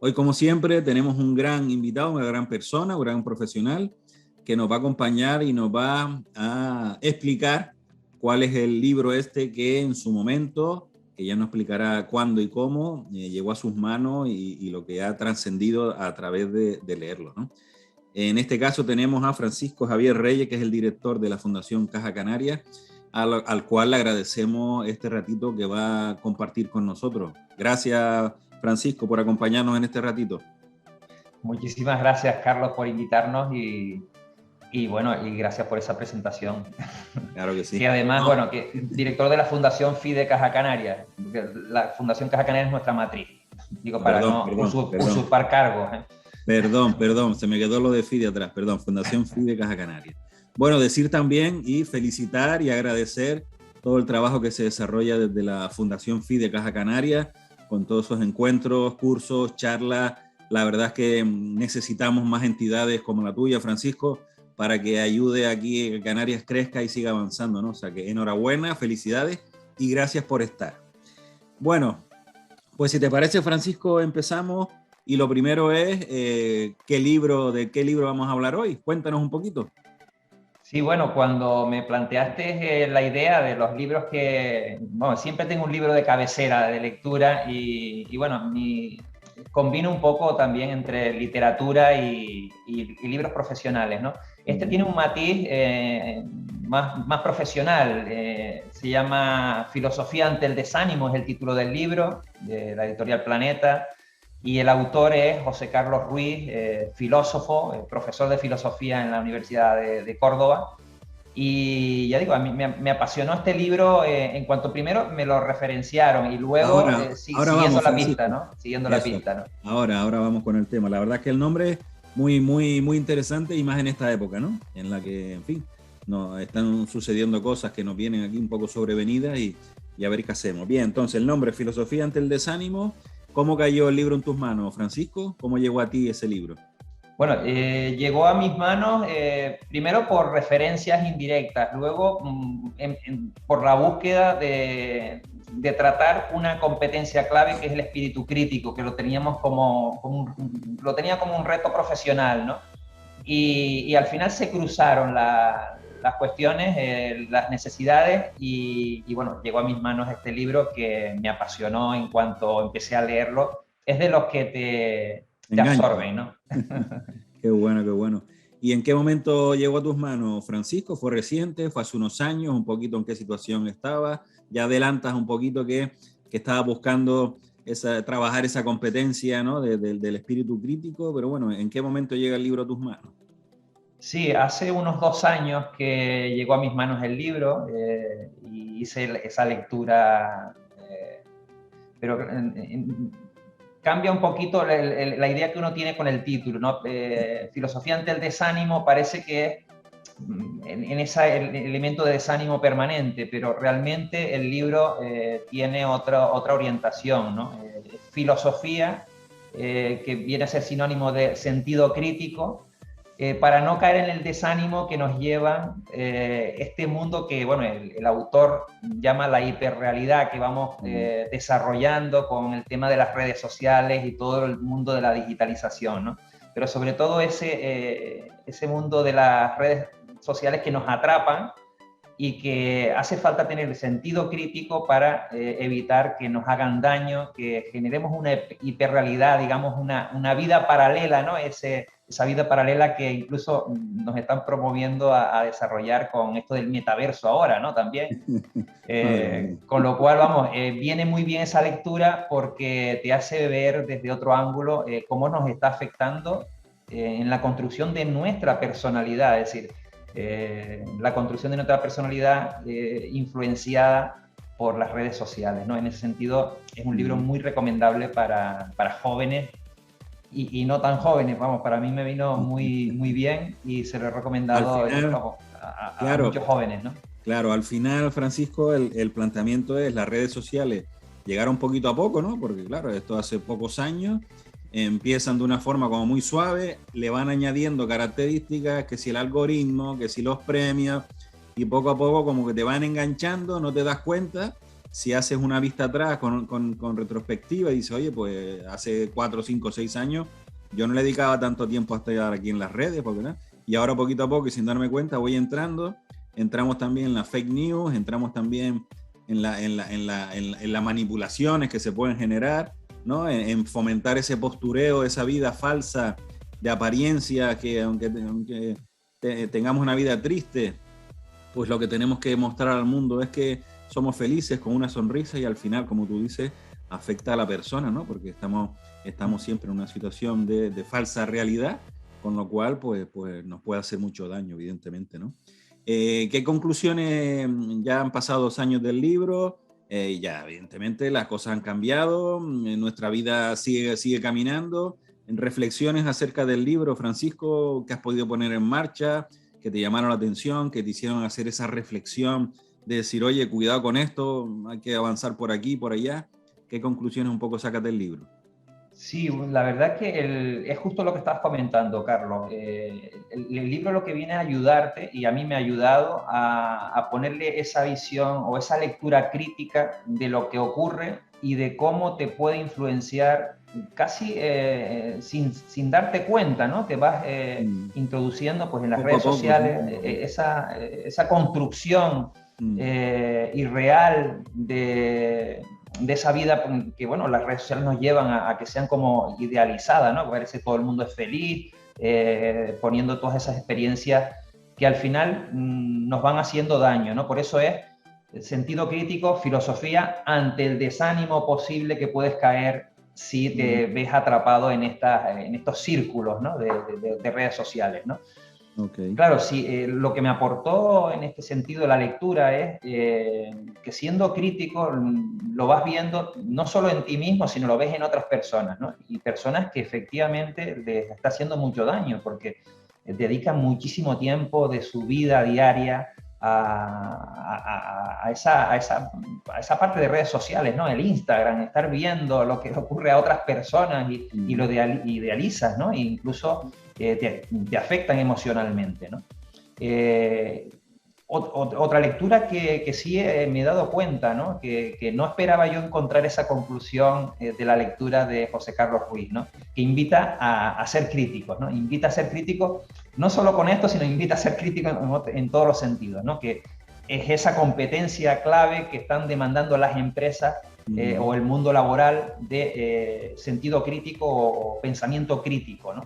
Hoy, como siempre, tenemos un gran invitado, una gran persona, un gran profesional que nos va a acompañar y nos va a explicar cuál es el libro este que en su momento, que ya nos explicará cuándo y cómo, llegó a sus manos y lo que ha trascendido a través de leerlo, ¿no? En este caso tenemos a Francisco Javier Reyes, que es el director de la Fundación Caja Canaria, al cual le agradecemos este ratito que va a compartir con nosotros. Gracias, Francisco, por acompañarnos en este ratito. Muchísimas gracias, Carlos, por invitarnos bueno, y gracias por esa presentación. Claro que sí. Que además, No, bueno, que director de la Fundación FIDE Caja Canaria. La Fundación Caja Canaria es nuestra matriz. Digo, para no usurpar cargos. Perdón, se me quedó lo de FIDE atrás, perdón, Fundación FIDE Caja Canaria. Bueno, decir también y felicitar y agradecer todo el trabajo que se desarrolla desde la Fundación FIDE Caja Canaria, con todos esos encuentros, cursos, charlas. La verdad es que necesitamos más entidades como la tuya, Francisco, para que ayude aquí a Canarias crezca y siga avanzando, ¿no? O sea que enhorabuena, felicidades y gracias por estar. Bueno, pues si te parece, Francisco, empezamos. Y lo primero es, ¿de qué libro vamos a hablar hoy? Cuéntanos un poquito. Sí, bueno, cuando me planteaste la idea de los libros bueno, siempre tengo un libro de cabecera de lectura bueno, combino un poco también entre literatura y libros profesionales, ¿no? Este tiene un matiz más profesional, se llama Filosofía ante el desánimo, es el título del libro, de la editorial Planeta. Y el autor es José Carlos Ruiz, filósofo, profesor de filosofía en la Universidad de Córdoba. Y ya digo, a mí me apasionó este libro en cuanto primero me lo referenciaron y luego ahora siguiendo vamos, la Francisco. pista, ¿no? Siguiendo la pista, ¿no? Ahora vamos con el tema. La verdad es que el nombre es muy interesante y más en esta época, ¿no? En la que, en fin, nos están sucediendo cosas que nos vienen aquí un poco sobrevenidas y a ver qué hacemos. Bien, entonces el nombre, Filosofía ante el desánimo. ¿Cómo cayó el libro en tus manos, Francisco? ¿Cómo llegó a ti ese libro? Bueno, llegó a mis manos primero por referencias indirectas, luego por la búsqueda de tratar una competencia clave que es el espíritu crítico, que lo teníamos lo tenía como un reto profesional, ¿no? Y al final se cruzaron las cuestiones, las necesidades bueno, llegó a mis manos este libro que me apasionó en cuanto empecé a leerlo. Es de los que te absorben, ¿no? Qué bueno, qué bueno. ¿Y en qué momento llegó a tus manos, Francisco? ¿Fue reciente? ¿Fue hace unos años? ¿Un poquito en qué situación estaba? Ya adelantas un poquito que estaba buscando trabajar esa competencia, ¿no? del espíritu crítico, pero bueno, ¿en qué momento llega el libro a tus manos? Sí, hace unos 2 años que llegó a mis manos el libro y hice esa lectura, pero cambia un poquito la idea que uno tiene con el título, ¿no? Filosofía ante el desánimo parece que es en ese elemento de desánimo permanente, pero realmente el libro tiene otra orientación, ¿no? Filosofía, que viene a ser sinónimo de sentido crítico, para no caer en el desánimo que nos lleva este mundo que, bueno, el autor llama la hiperrealidad que vamos desarrollando con el tema de las redes sociales y todo el mundo de la digitalización, ¿no? Pero sobre todo ese mundo de las redes sociales que nos atrapan y que hace falta tener sentido crítico para evitar que nos hagan daño, que generemos una hiperrealidad, digamos, una vida paralela, ¿no? Esa vida paralela que incluso nos están promoviendo a desarrollar con esto del metaverso ahora, ¿no? También. Con lo cual, vamos, viene muy bien esa lectura porque te hace ver desde otro ángulo cómo nos está afectando en la construcción de nuestra personalidad, es decir, la construcción de nuestra personalidad influenciada por las redes sociales, ¿no? En ese sentido, es un libro muy recomendable para jóvenes y no tan jóvenes, vamos, para mí me vino muy bien y se lo he recomendado a muchos jóvenes, ¿no? Claro, al final, Francisco, el planteamiento es las redes sociales llegaron poquito a poco, ¿no? Porque claro, esto hace pocos años, empiezan de una forma como muy suave, le van añadiendo características, que si el algoritmo, que si los premios, y poco a poco como que te van enganchando, no te das cuenta, si haces una vista atrás con retrospectiva y dices, oye, pues hace 4, 5, 6 años yo no le dedicaba tanto tiempo a estar aquí en las redes, porque, ¿no? Y ahora poquito a poco y sin darme cuenta voy entramos también en las fake news, entramos también en las manipulaciones que se pueden generar, ¿no? En fomentar ese postureo, esa vida falsa de apariencia, que aunque tengamos una vida triste, pues lo que tenemos que mostrar al mundo es que somos felices con una sonrisa y al final, como tú dices, afecta a la persona, ¿no? Porque estamos siempre en una situación de falsa realidad, con lo cual pues nos puede hacer mucho daño, evidentemente, ¿no? ¿Qué conclusiones? Ya han pasado 2 años del libro, ya evidentemente las cosas han cambiado, nuestra vida sigue caminando. En reflexiones acerca del libro, Francisco, que has podido poner en marcha, que te llamaron la atención, que te hicieron hacer esa reflexión de decir, oye, cuidado con esto, hay que avanzar por aquí, por allá. ¿Qué conclusiones un poco sacas del libro? Sí, la verdad que es justo lo que estabas comentando, Carlos. El libro lo que viene a ayudarte, y a mí me ha ayudado a ponerle esa visión o esa lectura crítica de lo que ocurre y de cómo te puede influenciar casi sin darte cuenta, ¿no? Te vas introduciendo pues, en las Poco a redes poco, sociales ¿sí? esa construcción irreal de esa vida que, bueno, las redes sociales nos llevan a que sean como idealizadas, ¿no? Parece que todo el mundo es feliz, poniendo todas esas experiencias que al final nos van haciendo daño, ¿no? Por eso es sentido crítico, filosofía ante el desánimo posible que puedes caer si te ves atrapado en estos círculos, ¿no? de redes sociales, ¿no? Okay. Claro, sí, lo que me aportó en este sentido la lectura es que siendo crítico lo vas viendo no solo en ti mismo, sino lo ves en otras personas, ¿no? Y personas que efectivamente les está haciendo mucho daño porque dedican muchísimo tiempo de su vida diaria a esa parte de redes sociales, ¿no? El Instagram, estar viendo lo que ocurre a otras personas y lo idealizas, ¿no? E incluso te afectan emocionalmente, ¿no? Otra lectura que sí me he dado cuenta, ¿no? Que no esperaba yo encontrar esa conclusión de la lectura de José Carlos Ruiz, ¿no? Que invita a ser críticos, ¿no? Invita a ser críticos no solo con esto, sino invita a ser críticos en todos los sentidos, ¿no? Que es esa competencia clave que están demandando las empresas o el mundo laboral de sentido crítico o pensamiento crítico, ¿no?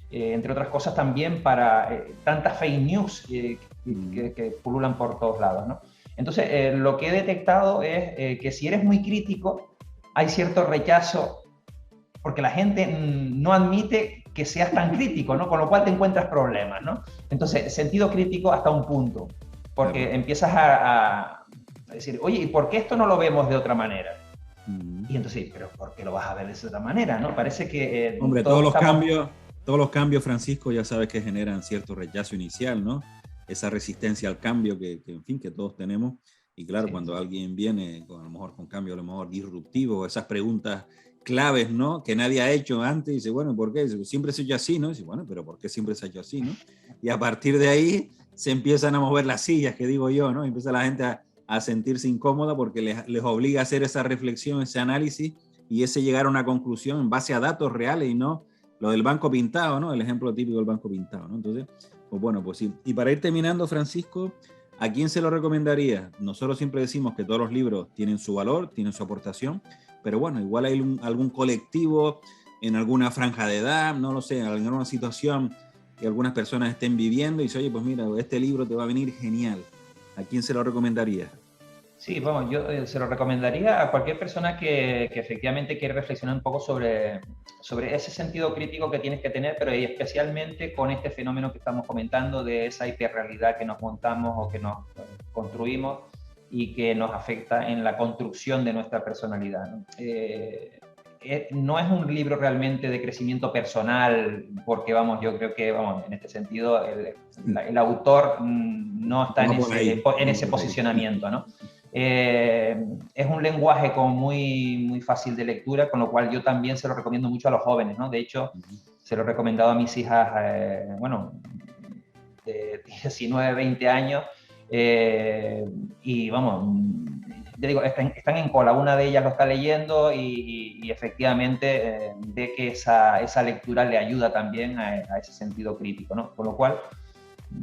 Entre otras cosas también para tantas fake news que pululan por todos lados, ¿no? Entonces, lo que he detectado es que si eres muy crítico, hay cierto rechazo porque la gente no admite que seas tan crítico, ¿no? Con lo cual te encuentras problemas, ¿no? Entonces, sentido crítico hasta un punto, porque claro, empiezas a decir, oye, ¿y por qué esto no lo vemos de otra manera? Y entonces, ¿pero por qué lo vas a ver de esa otra manera, no? Parece que hombre, todos los cambios, Francisco, ya sabes que generan cierto rechazo inicial, ¿no? Esa resistencia al cambio en fin, que todos tenemos. Y claro, sí, cuando alguien viene a lo mejor con cambio a lo mejor disruptivo, esas preguntas claves, ¿no? Que nadie ha hecho antes, y dice, bueno, ¿por qué? Dice, siempre se ha hecho así, ¿no? Y dice, bueno, pero ¿por qué siempre se ha hecho así, no? Y a partir de ahí se empiezan a mover las sillas, que digo yo, ¿no? Y empieza la gente a sentirse incómoda porque les obliga a hacer esa reflexión, ese análisis y ese llegar a una conclusión en base a datos reales y no lo del banco pintado, ¿no? El ejemplo típico del banco pintado, ¿no? Entonces, pues bueno, pues sí. Y para ir terminando, Francisco, ¿a quién se lo recomendaría? Nosotros siempre decimos que todos los libros tienen su valor, tienen su aportación, pero bueno, igual hay algún colectivo en alguna franja de edad, no lo sé, en alguna situación que algunas personas estén viviendo y dice, oye, pues mira, este libro te va a venir genial. ¿A quién se lo recomendaría? Sí, bueno, yo se lo recomendaría a cualquier persona que efectivamente quiere reflexionar un poco sobre ese sentido crítico que tienes que tener, pero especialmente con este fenómeno que estamos comentando de esa hiperrealidad que nos montamos o que nos construimos y que nos afecta en la construcción de nuestra personalidad, ¿no? No es un libro realmente de crecimiento personal, porque vamos, yo creo que vamos, en este sentido el autor no está en ese posicionamiento, ¿no? Es un lenguaje como muy fácil de lectura, con lo cual yo también se lo recomiendo mucho a los jóvenes, ¿no? De hecho, se lo he recomendado a mis hijas, bueno, de 19, 20 años, y vamos, ya digo, están en cola, una de ellas lo está leyendo y efectivamente ve que esa lectura le ayuda también a ese sentido crítico, ¿no? Con lo cual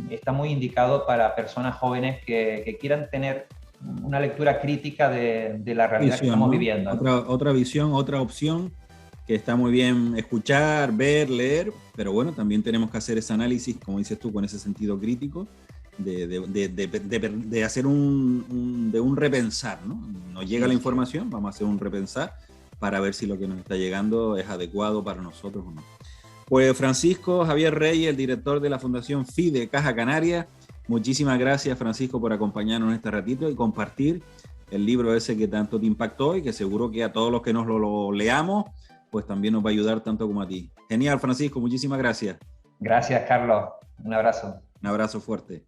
está muy indicado para personas jóvenes que quieran tener una lectura crítica de la realidad que estamos viviendo, ¿no? Otra visión, otra opción, que está muy bien escuchar, ver, leer, pero bueno, también tenemos que hacer ese análisis, como dices tú, con ese sentido crítico, de hacer un repensar, ¿no? Nos llega la información, vamos a hacer un repensar para ver si lo que nos está llegando es adecuado para nosotros o no. Pues Francisco Javier Reyes, el director de la Fundación FIDE Caja Canaria, muchísimas gracias, Francisco, por acompañarnos en este ratito y compartir el libro ese que tanto te impactó y que seguro que a todos los que nos lo leamos, pues también nos va a ayudar tanto como a ti. Genial, Francisco, muchísimas gracias. Gracias, Carlos. Un abrazo. Un abrazo fuerte.